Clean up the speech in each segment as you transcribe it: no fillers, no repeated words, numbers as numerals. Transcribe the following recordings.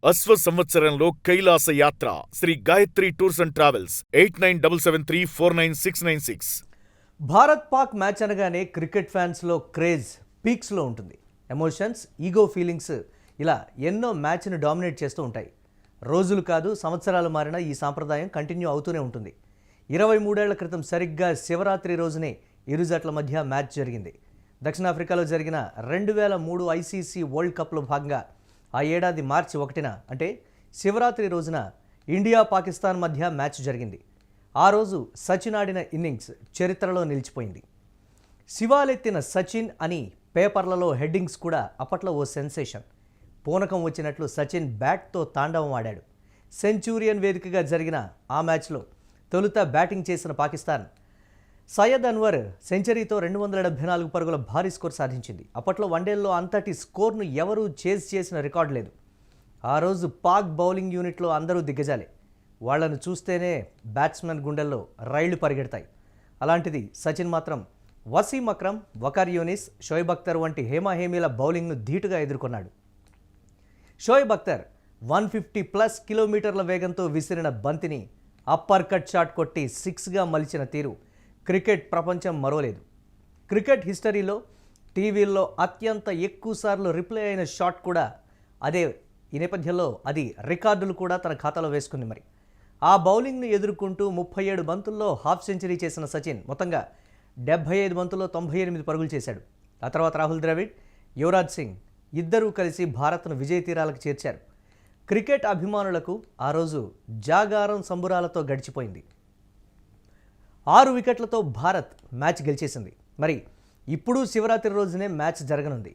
అశ్వ సంవత్సరంలో కైలాస యాత్ర Shri Gayatri tours and travels 8977349696. Bharat Pak match అనగానే క్రికెట్ ఫ్యాన్స్లో క్రేజ్ పీక్స్లో ఉంటుంది. ఎమోషన్స్, ఈగో ఫీలింగ్స్ ఇలా ఎన్నో మ్యాచ్ని డామినేట్ చేస్తూ ఉంటాయి. రోజులు కాదు సంవత్సరాలు మారినా ఈ సాంప్రదాయం కంటిన్యూ అవుతూనే ఉంటుంది. 23 ఏళ్ల క్రితం సరిగ్గా శివరాత్రి రోజునే ఇరు జట్ల మధ్య మ్యాచ్ జరిగింది. దక్షిణాఫ్రికాలో జరిగిన 2003 ఐసీసీ వరల్డ్ కప్లో భాగంగా ఆ ఏడాది మార్చి 1న అంటే శివరాత్రి రోజున ఇండియా పాకిస్తాన్ మధ్య మ్యాచ్ జరిగింది. ఆ రోజు సచిన్ ఆడిన ఇన్నింగ్స్ చరిత్రలో నిలిచిపోయింది. శివాలెత్తిన సచిన్ అని పేపర్లలో హెడ్డింగ్స్ కూడా అప్పట్లో ఓ సెన్సేషన్. పూనకం వచ్చినట్లు సచిన్ బ్యాట్తో తాండవం ఆడాడు. సెంచూరియన్ వేదికగా జరిగిన ఆ మ్యాచ్లో తొలుత బ్యాటింగ్ చేసిన పాకిస్తాన్ సయ్యద్ అన్వర్ సెంచరీతో 274 పరుగుల భారీ స్కోర్ సాధించింది. అప్పట్లో వన్డేల్లో అంతటి స్కోర్ను ఎవరూ చేజ్ చేసిన రికార్డు లేదు. ఆ రోజు పాక్ బౌలింగ్ యూనిట్లో అందరూ దిగ్గజాలే. వాళ్లను చూస్తేనే బ్యాట్స్మెన్ గుండెల్లో రైళ్లు పరిగెడతాయి. అలాంటిది సచిన్ మాత్రం వసీం అక్రమ్, వకార్ యూనిస్, షోయబ్ అఖ్తర్ వంటి హేమాహేమీల బౌలింగ్ను ధీటుగా ఎదుర్కొన్నాడు. షోయబ్ అఖ్తర్ 150+ కిలోమీటర్ల వేగంతో విసిరిన బంతిని అప్పర్ కట్ షాట్ కొట్టి 6గా మలిచిన తీరు క్రికెట్ ప్రపంచం మరోలేదు. క్రికెట్ హిస్టరీలో టీవీల్లో అత్యంత ఎక్కువసార్లు రిప్లే అయిన షాట్ కూడా అదే. ఈ నేపథ్యంలో అది రికార్డులు కూడా తన ఖాతాలో వేసుకుంది. మరి ఆ బౌలింగ్ను ఎదుర్కొంటూ 37 బంతుల్లో హాఫ్ సెంచరీ చేసిన సచిన్ మొత్తంగా 75 బంతుల్లో 98 పరుగులు చేశాడు. ఆ తర్వాత రాహుల్ ద్రవిడ్, యువరాజ్ సింగ్ ఇద్దరూ కలిసి భారత్ను విజయ తీరాలకు చేర్చారు. క్రికెట్ అభిమానులకు ఆ రోజు జాగారం సంబురాలతో గడిచిపోయింది. 6 వికెట్లతో భారత్ మ్యాచ్ గెలిచేసింది. మరి ఇప్పుడు శివరాత్రి రోజునే మ్యాచ్ జరగనుంది.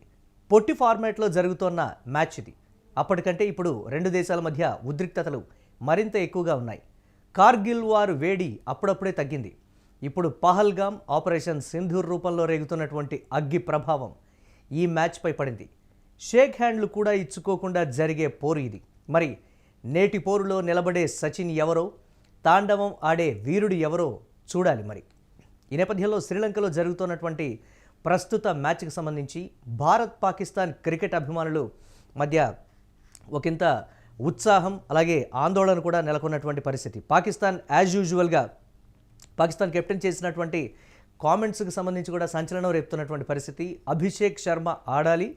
పొట్టి ఫార్మాట్లో జరుగుతోన్న మ్యాచ్ ఇది. అప్పటికంటే ఇప్పుడు రెండు దేశాల మధ్య ఉద్రిక్తతలు మరింత ఎక్కువగా ఉన్నాయి. కార్గిల్ వార్ వేడి అప్పుడప్పుడే తగ్గింది. ఇప్పుడు పహల్గామ్, ఆపరేషన్ సింధూర్ రూపంలో రేగుతున్నటువంటి అగ్గి ప్రభావం ఈ మ్యాచ్పై పడింది. షేక్ హ్యాండ్లు కూడా ఇచ్చుకోకుండా జరిగే పోరు ఇది. మరి నేటి పోరులో నిలబడే సచిన్ ఎవరో, తాండవం ఆడే వీరుడు ఎవరో చూడాలి. మరి ఈ నేపథ్యంలో శ్రీలంకలో జరుగుతున్నటువంటి ప్రస్తుత మ్యాచ్కి సంబంధించి భారత్ పాకిస్తాన్ క్రికెట్ అభిమానులు మధ్య ఒకంత ఉత్సాహం అలాగే ఆందోళన కూడా నెలకొన్నటువంటి పరిస్థితి. పాకిస్తాన్ యాజ్ యూజువల్గా పాకిస్తాన్ కెప్టెన్ చేసినటువంటి కామెంట్స్కి సంబంధించి కూడా సంచలనం రేపుతున్నటువంటి పరిస్థితి. అభిషేక్ శర్మ ఆడాలి,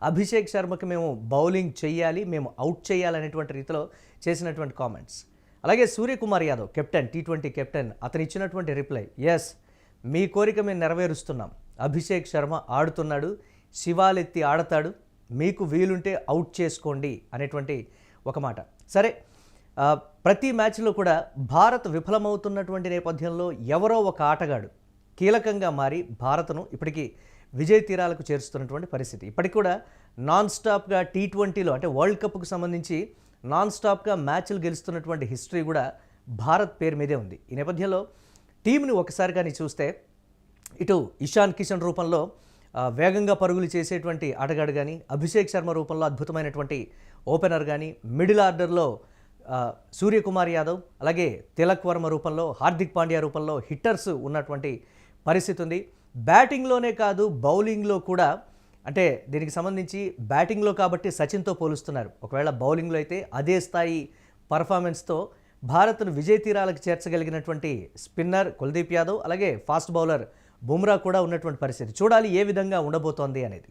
అభిషేక్ శర్మకి మేము బౌలింగ్ చేయాలి, మేము అవుట్ చేయాలనేటువంటి రీతిలో చేసినటువంటి కామెంట్స్. అలాగే Suryakumar Yadav captain, T20 captain, అతను ఇచ్చినటువంటి రిప్లై, ఎస్ మీ కోరిక మేము నెరవేరుస్తున్నాం, అభిషేక్ శర్మ ఆడుతున్నాడు, శివాలెత్తి ఆడతాడు, మీకు వీలుంటే అవుట్ చేసుకోండి అనేటువంటి ఒక మాట. సరే, ప్రతి మ్యాచ్లో కూడా భారత్ విఫలమవుతున్నటువంటి నేపథ్యంలో ఎవరో ఒక ఆటగాడు కీలకంగా మారి భారత్ను ఇప్పటికీ విజయ తీరాలకు చేరుస్తున్నటువంటి పరిస్థితి. ఇప్పటికి కూడా నాన్ స్టాప్గా T20లో అంటే వరల్డ్ కప్కు సంబంధించి నాన్ స్టాప్గా మ్యాచ్లు గెలుస్తున్నటువంటి హిస్టరీ కూడా భారత్ పేరు మీదే ఉంది. ఈ నేపథ్యంలో టీంని ఒకసారి కానీ చూస్తే ఇటు ఇషాన్ కిషన్ రూపంలో వేగంగా పరుగులు చేసేటువంటి ఆటగాడు కానీ, అభిషేక్ శర్మ రూపంలో అద్భుతమైనటువంటి ఓపెనర్ కానీ, మిడిల్ ఆర్డర్లో సూర్యకుమార్ యాదవ్, అలాగే తిలక్ వర్మ రూపంలో, హార్దిక్ పాండ్యా రూపంలో హిట్టర్స్ ఉన్నటువంటి పరిస్థితి ఉంది. బ్యాటింగ్లోనే కాదు బౌలింగ్లో కూడా, అంటే దీనికి సంబంధించి బ్యాటింగ్లో కాబట్టి సచిన్తో పోలుస్తున్నారు. ఒకవేళ బౌలింగ్లో అయితే అదే స్థాయి పర్ఫార్మెన్స్తో భారత్ను విజయ తీరాలకు చేర్చగలిగినటువంటి స్పిన్నర్ కుల్దీప్ యాదవ్, అలాగే ఫాస్ట్ బౌలర్ బుమ్రా కూడా ఉన్నటువంటి పరిస్థితి. చూడాలి ఏ విధంగా ఉండబోతోంది అనేది.